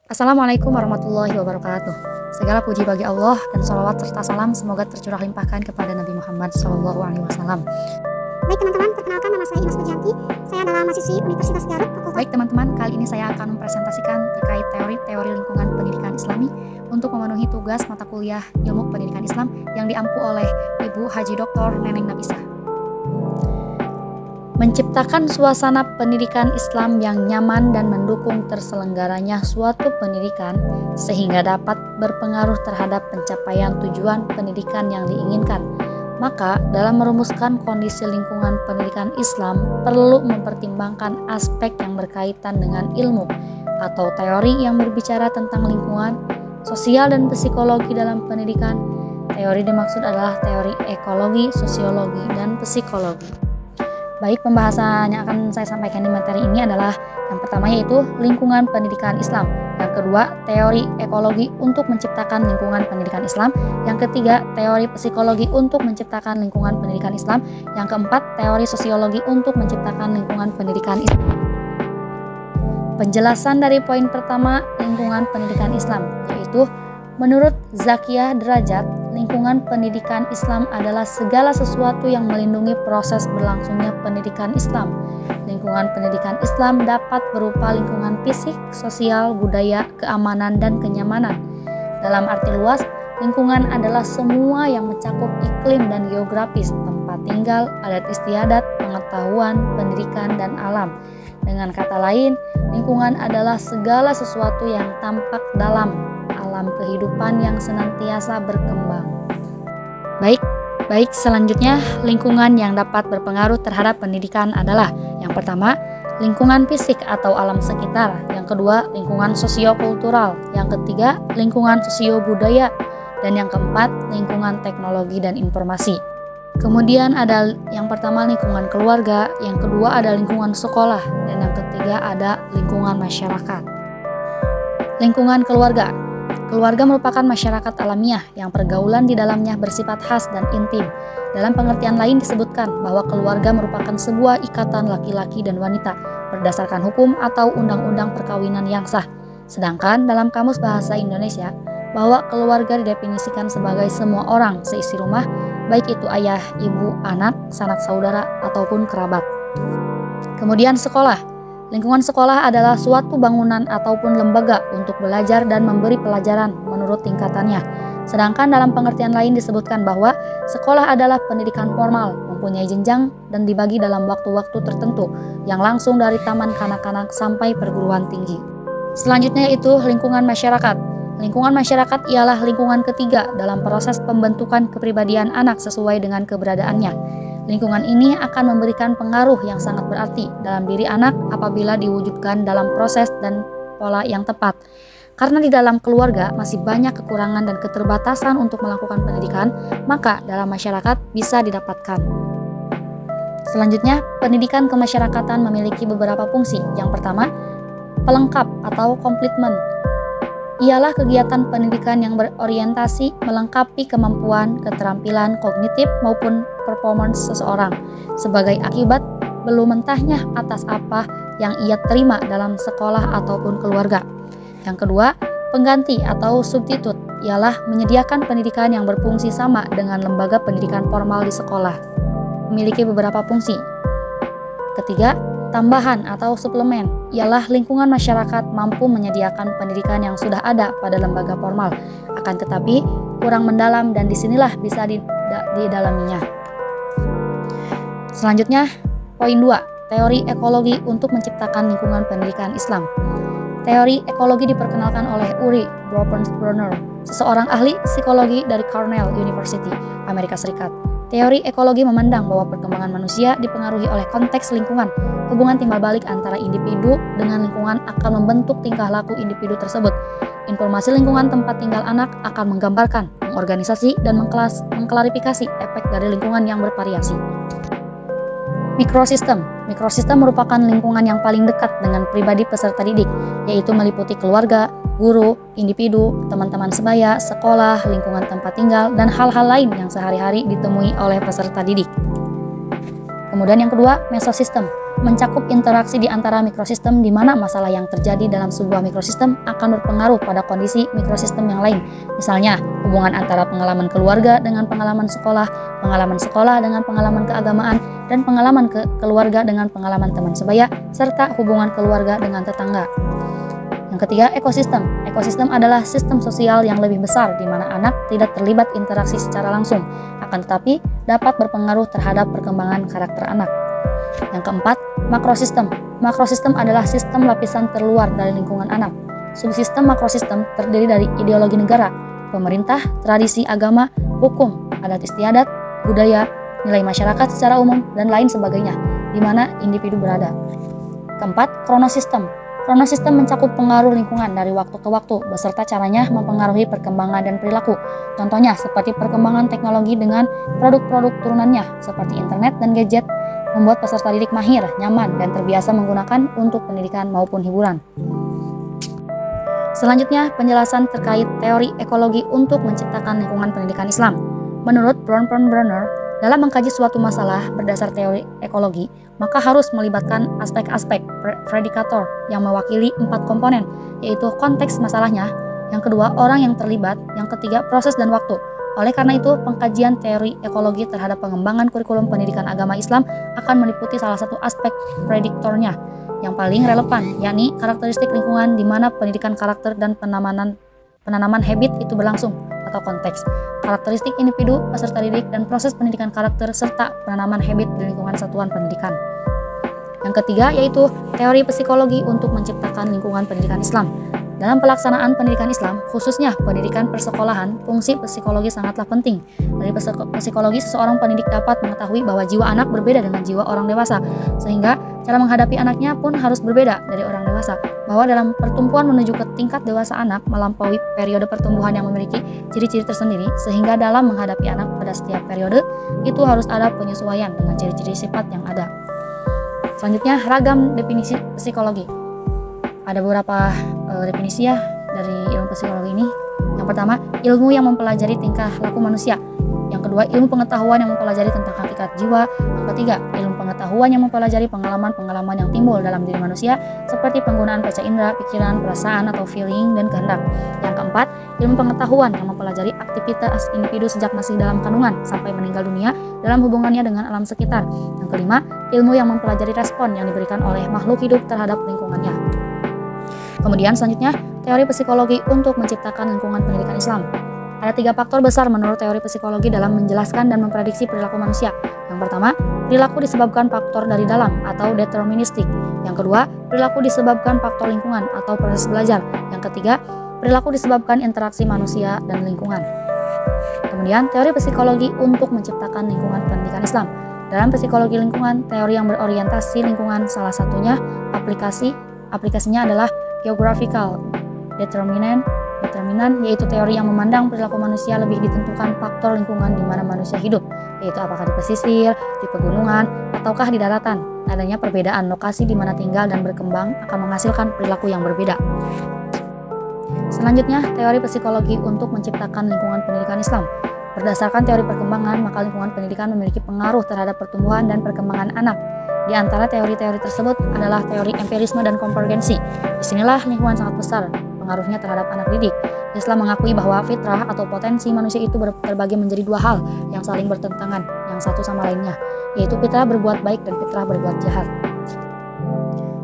Assalamualaikum warahmatullahi wabarakatuh. Segala puji bagi Allah dan salawat serta salam semoga tercurah limpahkan kepada Nabi Muhammad SAW. Baik teman-teman, perkenalkan nama saya Ines Pujianti. Saya adalah mahasiswi Universitas Garut, Fakultas. Baik teman-teman, kali ini saya akan mempresentasikan terkait teori-teori lingkungan pendidikan Islami untuk memenuhi tugas mata kuliah Ilmu Pendidikan Islam yang diampu oleh Ibu Haji Dr. Neneng Nabisah. Menciptakan suasana pendidikan Islam yang nyaman dan mendukung terselenggaranya suatu pendidikan sehingga dapat berpengaruh terhadap pencapaian tujuan pendidikan yang diinginkan. Maka, dalam merumuskan kondisi lingkungan pendidikan Islam perlu mempertimbangkan aspek yang berkaitan dengan ilmu atau teori yang berbicara tentang lingkungan, sosial dan psikologi dalam pendidikan. Teori dimaksud adalah teori ekologi, sosiologi, dan psikologi. Baik, pembahasan yang akan saya sampaikan di materi ini adalah yang pertama yaitu lingkungan pendidikan Islam. Yang kedua, teori ekologi untuk menciptakan lingkungan pendidikan Islam. Yang ketiga, teori psikologi untuk menciptakan lingkungan pendidikan Islam. Yang keempat, teori sosiologi untuk menciptakan lingkungan pendidikan Islam. Penjelasan dari poin pertama, lingkungan pendidikan Islam, yaitu menurut Zakiyah Derajat, lingkungan pendidikan Islam adalah segala sesuatu yang melindungi proses berlangsungnya pendidikan Islam. Lingkungan pendidikan Islam dapat berupa lingkungan fisik, sosial, budaya, keamanan, dan kenyamanan. Dalam arti luas, lingkungan adalah semua yang mencakup iklim dan geografis, tempat tinggal, adat istiadat, pengetahuan, pendidikan, dan alam. Dengan kata lain, lingkungan adalah segala sesuatu yang tampak dalam alam kehidupan yang senantiasa berkembang. Baik, selanjutnya lingkungan yang dapat berpengaruh terhadap pendidikan adalah yang pertama, lingkungan fisik atau alam sekitar, yang kedua, lingkungan sosiokultural, yang ketiga, lingkungan sosiobudaya, dan yang keempat, lingkungan teknologi dan informasi. Kemudian ada yang pertama lingkungan keluarga, yang kedua ada lingkungan sekolah, dan yang ketiga ada lingkungan masyarakat. Lingkungan keluarga. Keluarga merupakan masyarakat alamiah yang pergaulan di dalamnya bersifat khas dan intim. Dalam pengertian lain disebutkan bahwa keluarga merupakan sebuah ikatan laki-laki dan wanita berdasarkan hukum atau undang-undang perkawinan yang sah. Sedangkan dalam Kamus Bahasa Indonesia, bahwa keluarga didefinisikan sebagai semua orang seisi rumah, baik itu ayah, ibu, anak, sanak saudara, ataupun kerabat. Kemudian sekolah. Lingkungan sekolah adalah suatu bangunan ataupun lembaga untuk belajar dan memberi pelajaran menurut tingkatannya. Sedangkan dalam pengertian lain disebutkan bahwa sekolah adalah pendidikan formal, mempunyai jenjang dan dibagi dalam waktu-waktu tertentu yang langsung dari taman kanak-kanak sampai perguruan tinggi. Selanjutnya yaitu lingkungan masyarakat. Lingkungan masyarakat ialah lingkungan ketiga dalam proses pembentukan kepribadian anak sesuai dengan keberadaannya. Lingkungan ini akan memberikan pengaruh yang sangat berarti dalam diri anak apabila diwujudkan dalam proses dan pola yang tepat. Karena di dalam keluarga masih banyak kekurangan dan keterbatasan untuk melakukan pendidikan, maka dalam masyarakat bisa didapatkan. Selanjutnya, pendidikan kemasyarakatan memiliki beberapa fungsi. Yang pertama, pelengkap atau komplement. Ialah kegiatan pendidikan yang berorientasi melengkapi kemampuan, keterampilan kognitif maupun performance seseorang sebagai akibat belum mentahnya atas apa yang ia terima dalam sekolah ataupun keluarga. Yang kedua, pengganti atau substitut ialah menyediakan pendidikan yang berfungsi sama dengan lembaga pendidikan formal di sekolah. Memiliki beberapa fungsi. Ketiga, tambahan atau suplemen ialah lingkungan masyarakat mampu menyediakan pendidikan yang sudah ada pada lembaga formal, akan tetapi kurang mendalam dan disinilah bisa didalaminya. Selanjutnya, poin 2, teori ekologi untuk menciptakan lingkungan pendidikan Islam. Teori ekologi diperkenalkan oleh Uri Brunner, seseorang ahli psikologi dari Cornell University, Amerika Serikat. Teori ekologi memandang bahwa perkembangan manusia dipengaruhi oleh konteks lingkungan. Hubungan timbal balik antara individu dengan lingkungan akan membentuk tingkah laku individu tersebut. Informasi lingkungan tempat tinggal anak akan menggambarkan, mengorganisasi, dan mengklarifikasi efek dari lingkungan yang bervariasi. Mikrosistem. Mikrosistem merupakan lingkungan yang paling dekat dengan pribadi peserta didik, yaitu meliputi keluarga, guru, individu, teman-teman sebaya, sekolah, lingkungan tempat tinggal, dan hal-hal lain yang sehari-hari ditemui oleh peserta didik. Kemudian yang kedua, mesosistem. mencakup interaksi di antara mikrosistem di mana masalah yang terjadi dalam sebuah mikrosistem akan berpengaruh pada kondisi mikrosistem yang lain. Misalnya, hubungan antara pengalaman keluarga dengan pengalaman sekolah dengan pengalaman keagamaan, dan pengalaman keluarga dengan pengalaman teman sebaya, serta hubungan keluarga dengan tetangga. Yang ketiga, ekosistem. Ekosistem adalah sistem sosial yang lebih besar di mana anak tidak terlibat interaksi secara langsung, akan tetapi dapat berpengaruh terhadap perkembangan karakter anak. Yang keempat, makrosistem. Makrosistem adalah sistem lapisan terluar dari lingkungan anak. Subsistem makrosistem terdiri dari ideologi negara, pemerintah, tradisi agama, hukum, adat istiadat, budaya, nilai masyarakat secara umum, dan lain sebagainya, di mana individu berada. Keempat, kronosistem. Kronosistem mencakup pengaruh lingkungan dari waktu ke waktu beserta caranya mempengaruhi perkembangan dan perilaku. Contohnya seperti perkembangan teknologi dengan produk-produk turunannya seperti internet dan gadget membuat peserta didik mahir, nyaman, dan terbiasa menggunakan untuk pendidikan maupun hiburan. Selanjutnya, penjelasan terkait teori ekologi untuk menciptakan lingkungan pendidikan Islam. Menurut Bronfenbrenner, dalam mengkaji suatu masalah berdasar teori ekologi, maka harus melibatkan aspek-aspek predikator yang mewakili 4 komponen, yaitu konteks masalahnya, yang kedua orang yang terlibat, yang ketiga proses dan waktu. Oleh karena itu, pengkajian teori ekologi terhadap pengembangan kurikulum pendidikan agama Islam akan meliputi salah satu aspek prediktornya yang paling relevan, yakni karakteristik lingkungan di mana pendidikan karakter dan penanaman habit itu berlangsung atau konteks, karakteristik individu, peserta didik, dan proses pendidikan karakter serta penanaman habit di lingkungan satuan pendidikan. Yang ketiga yaitu teori psikologi untuk menciptakan lingkungan pendidikan Islam. Dalam pelaksanaan pendidikan Islam, khususnya pendidikan persekolahan, fungsi psikologi sangatlah penting. Dari psikologi, seseorang pendidik dapat mengetahui bahwa jiwa anak berbeda dengan jiwa orang dewasa, sehingga cara menghadapi anaknya pun harus berbeda dari orang dewasa. Bahwa dalam pertumbuhan menuju ke tingkat dewasa anak melampaui periode pertumbuhan yang memiliki ciri-ciri tersendiri, sehingga dalam menghadapi anak pada setiap periode, itu harus ada penyesuaian dengan ciri-ciri sifat yang ada. Selanjutnya, ragam definisi psikologi. Ada beberapa definisi ya dari ilmu psikologi ini. Yang pertama, ilmu yang mempelajari tingkah laku manusia. Yang kedua, ilmu pengetahuan yang mempelajari tentang hakikat jiwa. Yang ketiga, ilmu pengetahuan yang mempelajari pengalaman-pengalaman yang timbul dalam diri manusia seperti penggunaan panca indera, pikiran, perasaan atau feeling dan kehendak. Yang keempat, ilmu pengetahuan yang mempelajari aktivitas individu sejak masih dalam kandungan sampai meninggal dunia dalam hubungannya dengan alam sekitar. Yang kelima, ilmu yang mempelajari respon yang diberikan oleh makhluk hidup terhadap lingkungannya. Kemudian selanjutnya, teori psikologi untuk menciptakan lingkungan pendidikan Islam. Ada 3 faktor besar menurut teori psikologi dalam menjelaskan dan memprediksi perilaku manusia. Yang pertama, perilaku disebabkan faktor dari dalam atau deterministik. Yang kedua, perilaku disebabkan faktor lingkungan atau proses belajar. Yang ketiga, perilaku disebabkan interaksi manusia dan lingkungan. Kemudian, teori psikologi untuk menciptakan lingkungan pendidikan Islam. Dalam psikologi lingkungan, teori yang berorientasi lingkungan salah satunya aplikasinya adalah geographical determinan, yaitu teori yang memandang perilaku manusia lebih ditentukan faktor lingkungan di mana manusia hidup, yaitu apakah di pesisir, di pegunungan, ataukah di daratan. Adanya perbedaan lokasi di mana tinggal dan berkembang akan menghasilkan perilaku yang berbeda. Selanjutnya, teori psikologi untuk menciptakan lingkungan pendidikan Islam. Berdasarkan teori perkembangan, maka lingkungan pendidikan memiliki pengaruh terhadap pertumbuhan dan perkembangan anak. Di antara teori-teori tersebut adalah teori empirisme dan konvergensi. Disinilah lingkungan sangat besar pengaruhnya terhadap anak didik. Islam mengakui bahwa fitrah atau potensi manusia itu terbagi menjadi 2 hal yang saling bertentangan, yang satu sama lainnya, yaitu fitrah berbuat baik dan fitrah berbuat jahat.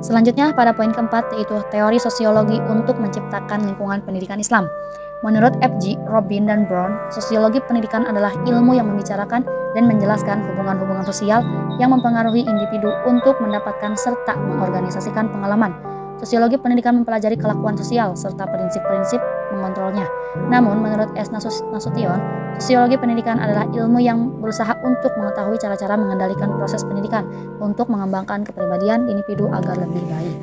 Selanjutnya, pada poin keempat, yaitu teori sosiologi untuk menciptakan lingkungan pendidikan Islam. Menurut F.G., Robin, dan Brown, sosiologi pendidikan adalah ilmu yang membicarakan dan menjelaskan hubungan-hubungan sosial yang mempengaruhi individu untuk mendapatkan serta mengorganisasikan pengalaman. Sosiologi pendidikan mempelajari kelakuan sosial serta prinsip-prinsip mengontrolnya. Namun, menurut S. Nasution, sosiologi pendidikan adalah ilmu yang berusaha untuk mengetahui cara-cara mengendalikan proses pendidikan untuk mengembangkan kepribadian individu agar lebih baik.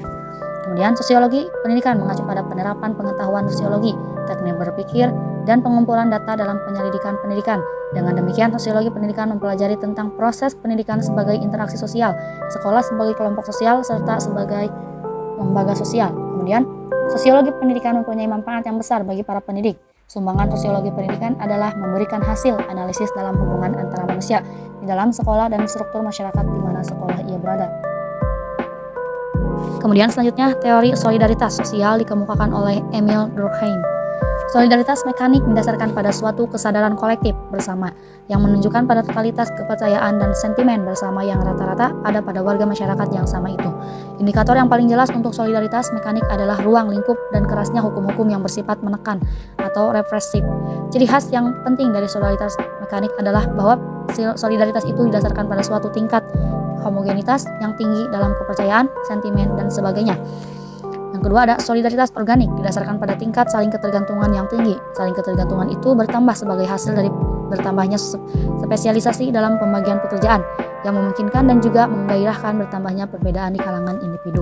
Kemudian, sosiologi pendidikan mengacu pada penerapan pengetahuan sosiologi, teknik berpikir, dan pengumpulan data dalam penyelidikan pendidikan. Dengan demikian, sosiologi pendidikan mempelajari tentang proses pendidikan sebagai interaksi sosial, sekolah sebagai kelompok sosial, serta sebagai lembaga sosial. Kemudian, sosiologi pendidikan mempunyai manfaat yang besar bagi para pendidik. Sumbangan sosiologi pendidikan adalah memberikan hasil analisis dalam hubungan antara manusia di dalam sekolah dan struktur masyarakat di mana sekolah ia berada. Kemudian selanjutnya teori solidaritas sosial dikemukakan oleh Emil Durkheim. Solidaritas mekanik didasarkan pada suatu kesadaran kolektif bersama yang menunjukkan pada totalitas kepercayaan dan sentimen bersama yang rata-rata ada pada warga masyarakat yang sama itu. Indikator yang paling jelas untuk solidaritas mekanik adalah ruang lingkup dan kerasnya hukum-hukum yang bersifat menekan atau represif. Ciri khas yang penting dari solidaritas mekanik adalah bahwa solidaritas itu didasarkan pada suatu tingkat homogenitas yang tinggi dalam kepercayaan, sentimen, dan sebagainya. Yang kedua ada solidaritas organik didasarkan pada tingkat saling ketergantungan yang tinggi. Saling ketergantungan itu bertambah sebagai hasil dari bertambahnya spesialisasi dalam pembagian pekerjaan yang memungkinkan dan juga menggairahkan bertambahnya perbedaan di kalangan individu.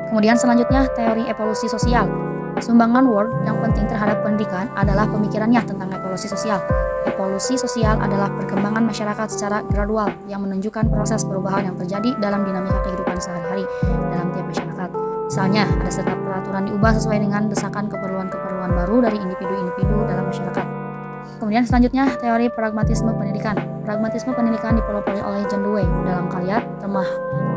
Kemudian selanjutnya teori evolusi sosial. Sumbangan Ward yang penting terhadap pendidikan adalah pemikirannya tentang evolusi sosial. Evolusi sosial adalah perkembangan masyarakat secara gradual yang menunjukkan proses perubahan yang terjadi dalam dinamika kehidupan sehari-hari dalam tiap masyarakat. Misalnya, ada setiap peraturan diubah sesuai dengan desakan keperluan-keperluan baru dari individu-individu dalam masyarakat. Kemudian selanjutnya, teori pragmatisme pendidikan. Pragmatisme pendidikan dipelopori oleh John Dewey dalam karya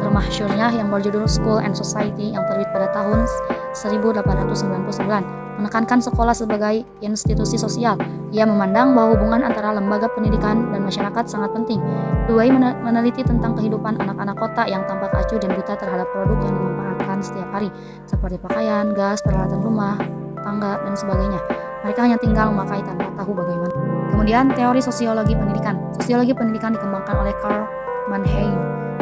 termasyhurnya yang berjudul School and Society yang terbit pada tahun 1899, menekankan sekolah sebagai institusi sosial. Ia memandang bahwa hubungan antara lembaga pendidikan dan masyarakat sangat penting. Dewey meneliti tentang kehidupan anak-anak kota yang tampak acuh dan buta terhadap produk yang dimanfaatkan setiap hari, seperti pakaian, gas, peralatan rumah, tangga, dan sebagainya. Mereka hanya tinggal memakai tanpa tahu bagaimana. Kemudian teori sosiologi pendidikan. Sosiologi pendidikan dikembangkan oleh Karl Mannheim.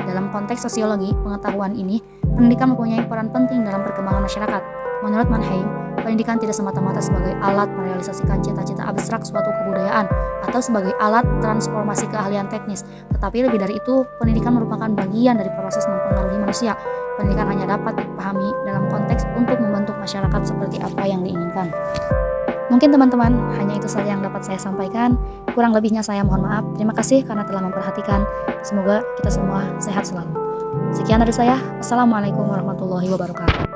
Dalam konteks sosiologi pengetahuan ini, pendidikan mempunyai peran penting dalam perkembangan masyarakat. Menurut Mannheim, pendidikan tidak semata-mata sebagai alat merealisasikan cita-cita abstrak suatu kebudayaan atau sebagai alat transformasi keahlian teknis, tetapi lebih dari itu, pendidikan merupakan bagian dari proses mempengaruhi manusia. Pendidikan hanya dapat dipahami dalam konteks untuk membentuk masyarakat seperti apa yang diinginkan. Mungkin teman-teman, hanya itu saja yang dapat saya sampaikan. Kurang lebihnya saya mohon maaf. Terima kasih karena telah memperhatikan. Semoga kita semua sehat selalu. Sekian dari saya. Wassalamualaikum warahmatullahi wabarakatuh.